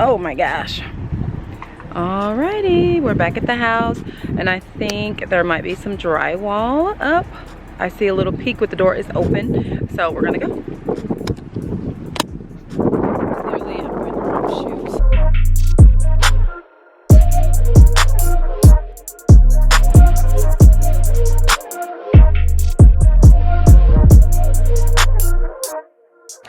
Oh my gosh. Alrighty, we're back at the house, and I think there might be some drywall up. I see a little peek with the door is open, so we're gonna go. Literally, I'm wearing the wrong shoes.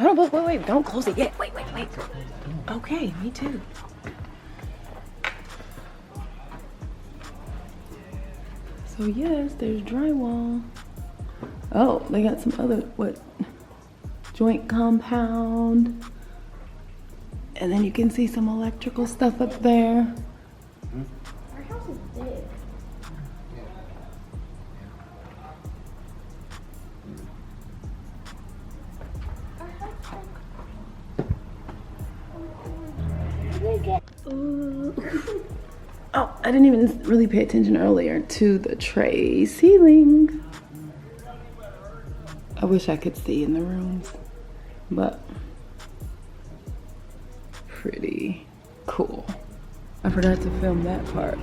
Oh, wait, don't close it yet. Wait. Okay, me too. So yes, there's drywall. Oh, they got some other, joint compound. And then you can see some electrical stuff up there. Our house is big. Oh, I didn't even really pay attention earlier to the tray ceiling. I wish I could see in the rooms, but pretty cool. I forgot to film that part.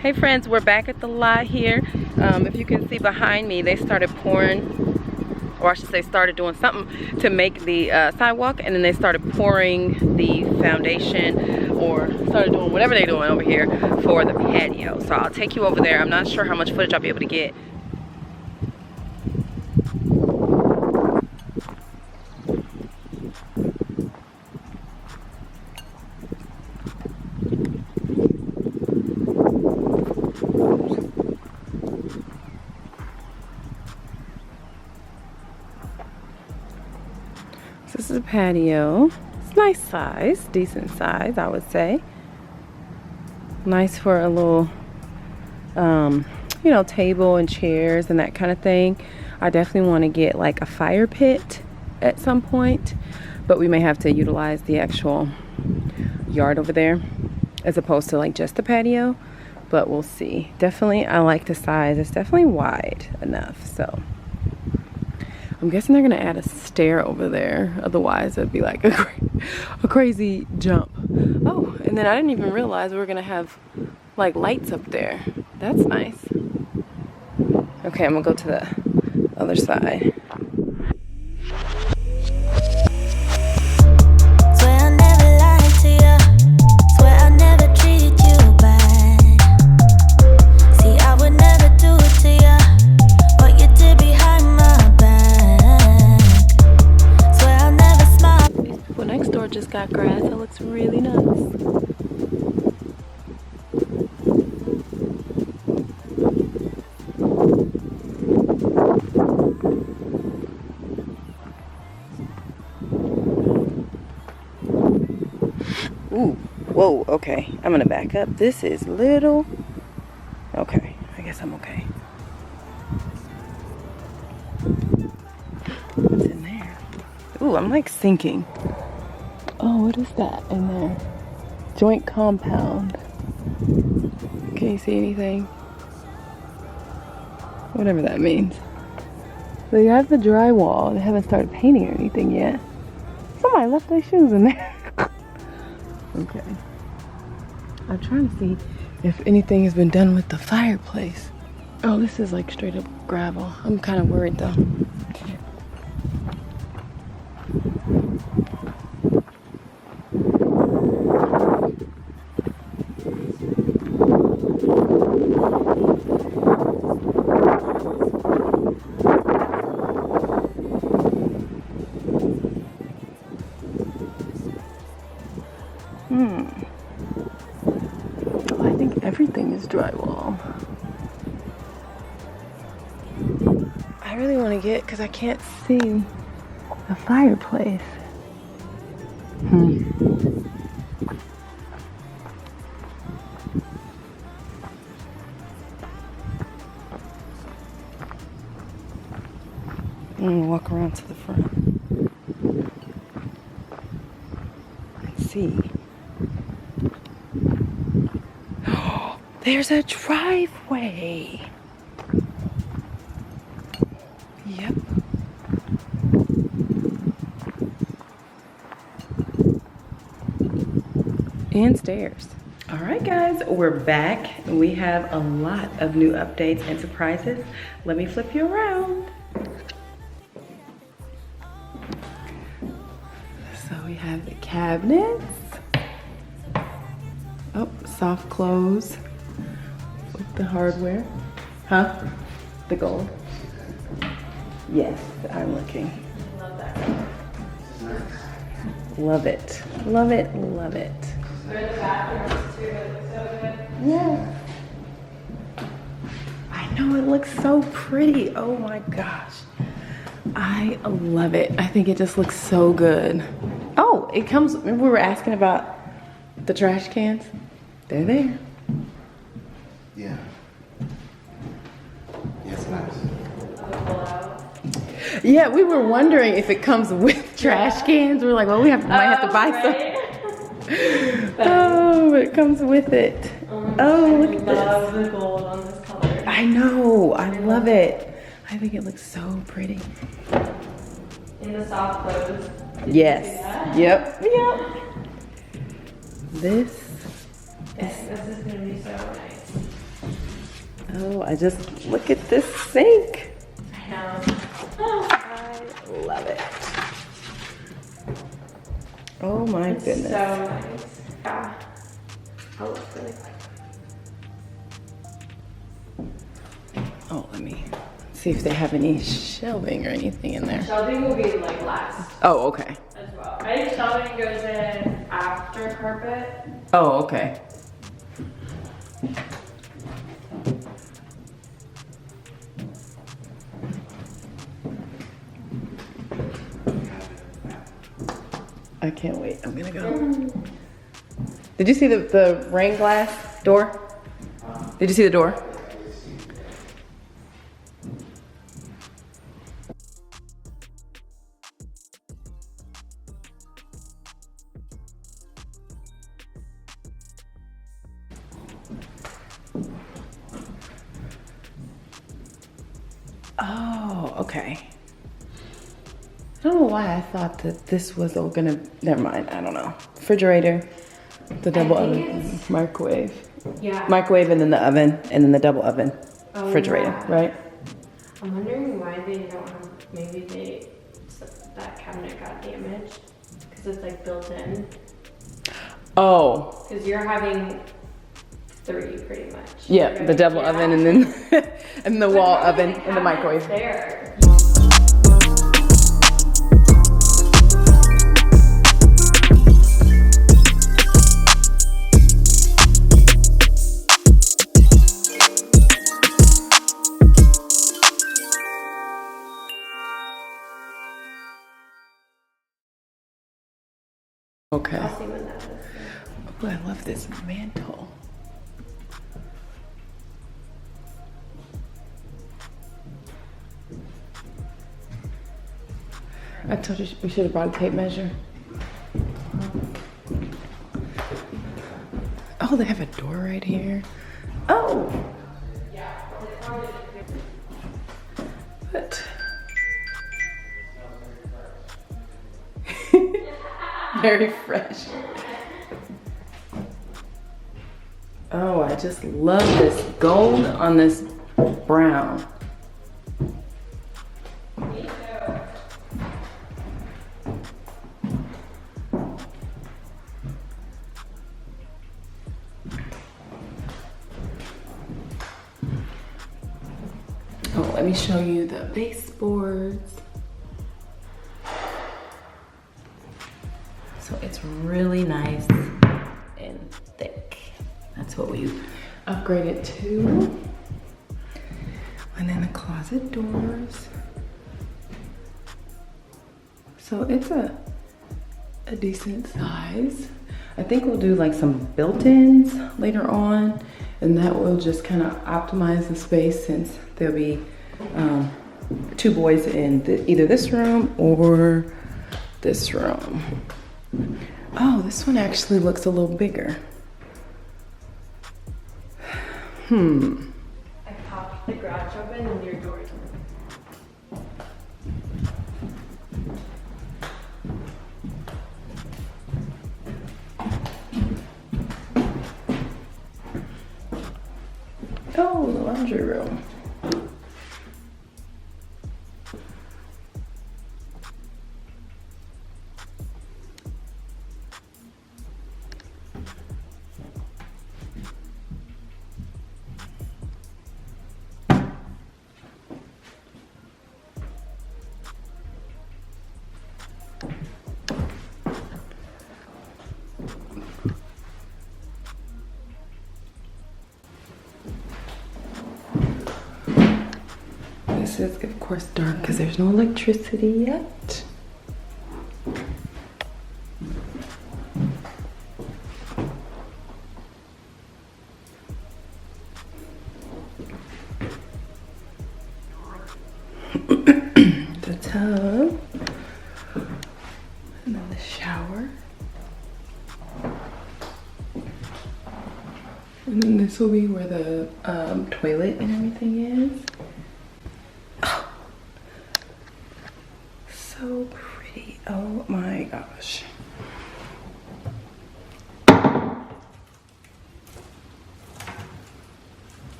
Hey friends, we're back at the lot here. If you can see behind me, they started pouring, or I should say started doing something to make the sidewalk, and then they started pouring the foundation, or started doing whatever they're doing over here for the patio. So I'll take you over there. I'm not sure how much footage I'll be able to get. This is a patio. It's nice size, decent size, I would say. Nice for a little, you know, table and chairs and that kind of thing. I definitely want to get like a fire pit at some point, but we may have to utilize the actual yard over there as opposed to like just the patio, but we'll see. Definitely, I like the size. It's definitely wide enough, so. I'm guessing they're gonna add a stair over there. Otherwise, it'd be like a crazy jump. Oh, and then I didn't even realize we were gonna have like lights up there. That's nice. Okay, I'm gonna go to the other side. Just got grass. It looks really nice. Ooh, whoa, okay. I'm gonna back up. This is little. Okay, I guess I'm okay. What's in there? Ooh, I'm like sinking. Oh, what is that in there? Joint compound. Can you see anything? Whatever that means. They have the drywall. They haven't started painting or anything yet. Somebody left their shoes in there. Okay. I'm trying to see if anything has been done with the fireplace. Oh, this is like straight up gravel. I'm kind of worried though. I think everything is drywall. I really want to get, because I can't see the fireplace. I'm gonna walk around to the front and see. There's a driveway. Yep. and stairs. All right, guys, we're back. We have a lot of new updates and surprises. Let me flip you around. So we have the cabinets. Oh, soft close with the hardware. Huh? The gold. Yes, I'm looking. Love that. Love it. Love it. Love it. They're the bathrooms too. It looks so good. Yeah. I know, it looks so pretty. Oh my gosh. I love it. I think it just looks so good. Oh, it comes, remember we were asking about the trash cans? They're there. Yeah. Yes, nice. Yeah, we were wondering if it comes with trash cans. We're like, well, we might have to buy some. Oh, it comes with it. Oh, look at I love this. the gold on this color. I know, I love it. I think it looks so pretty. In the soft clothes. Yes. See that? Yep. Yep. This This is gonna be so nice. Oh, I just look at this sink. I know. I love it. Oh my It's goodness. so nice. Yeah. Oh, it's really good. Oh, let me see if they have any shelving or anything in there. Shelving will be like last Oh, okay. as well. I think shelving goes in after carpet. Oh, okay. I can't wait. I'm gonna go. Did you see the rain glass door? Did you see the door? Oh, okay. I don't know why I thought that this was all gonna, never mind, I don't know. Refrigerator, the double think oven, it's- microwave. Yeah. Microwave and then the oven, and then the double oven, Oh, refrigerator, yeah. right? I'm wondering why they don't have, maybe that cabinet got damaged. Because it's like built in. Oh, Because you're having 3 pretty much. yeah, You're the double yeah. oven and then, and the But wall how oven many and the cabinets microwave. There. Okay. I'll see when that is. Oh, I love this mantle. I told you we should have brought a tape measure. Oh, they have a door right here. Oh. What? Very fresh. Oh, I just love this gold on this brown. Oh, let me show you the baseboards. So it's really nice and thick. That's what we upgraded to. And then the closet doors. So it's a decent size. I think we'll do like some built-ins later on, and that will just kind of optimize the space since there'll be 2 boys in either this room or this room. Oh, this one actually looks a little bigger. I popped the garage open and your door's open. Oh, the laundry room. This is, of course, dark because there's no electricity yet. The tub. And then the shower. And then this will be where the toilet and everything is. So pretty. Oh my gosh.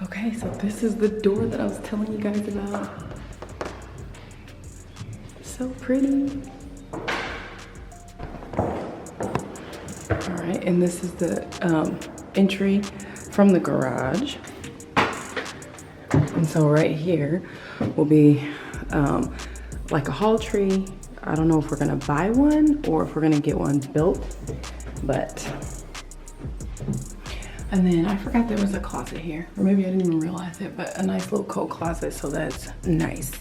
Okay, so this is the door that I was telling you guys about. So pretty. All right, and this is the entry from the garage. And so right here will be like a hall tree. I don't know if we're gonna buy one or if we're gonna get one built, but. And then I forgot there was a closet here, or maybe I didn't even realize it, but a nice little coat closet, so that's nice.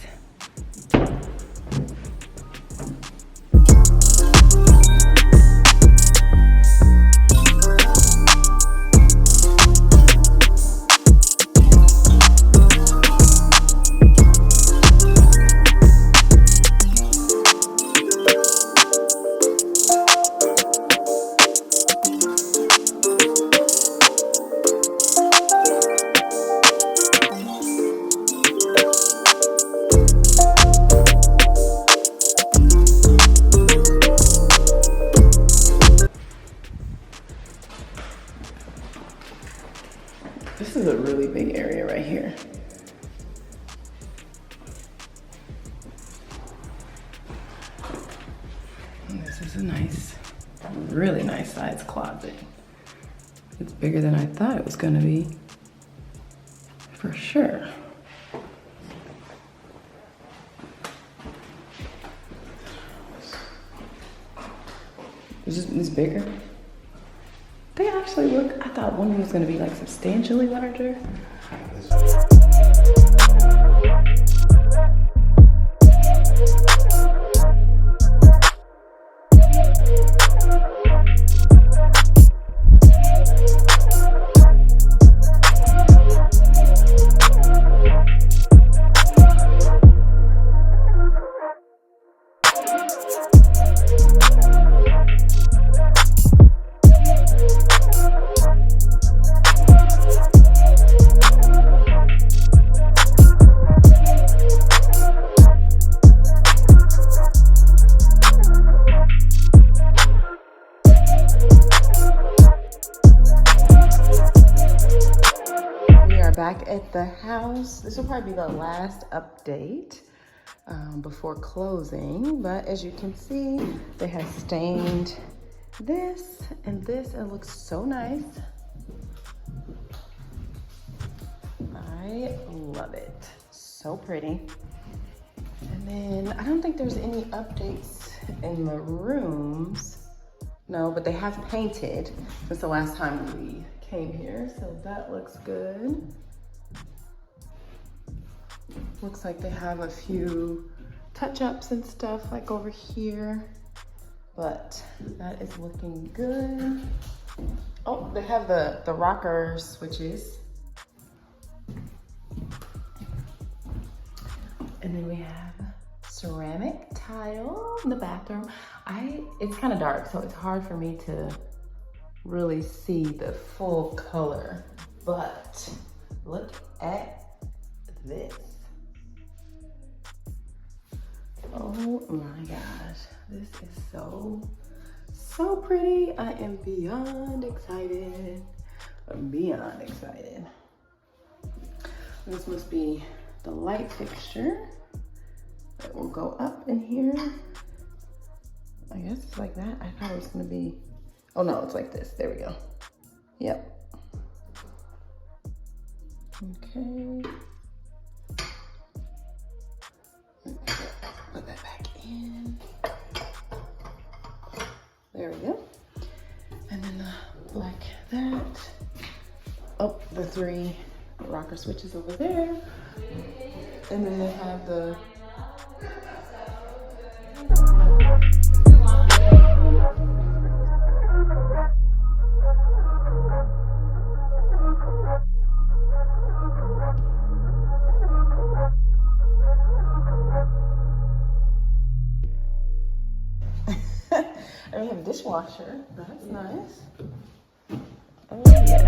This is a really big area right here. And this is a nice, really nice sized closet. It's bigger than I thought it was gonna be, for sure. Is this bigger? They actually look, I thought one was gonna be like substantially larger. Back at the house. This will probably be the last update before closing, but as you can see, they have stained this and this. It looks so nice. I love it. So pretty. And And then I don't think there's any updates in the rooms. No, but they have painted since the last time we came here, so that looks good. Looks like they have a few touch-ups and stuff like over here, but that is looking good. Oh, they have the rocker switches. And then we have ceramic tile in the bathroom. It's kind of dark, so it's hard for me to really see the full color, but look at this. Oh my gosh, this is so pretty. I am beyond excited. Beyond excited. This must be the light fixture that will go up in here. I guess it's like that. I thought it was gonna be, oh no, it's like this. There we go. Yep. Okay. Put that back in. There we go. And then like that. Oh, the 3 rocker switches over there. And then they have the and we have a dishwasher. That's nice. Oh yeah.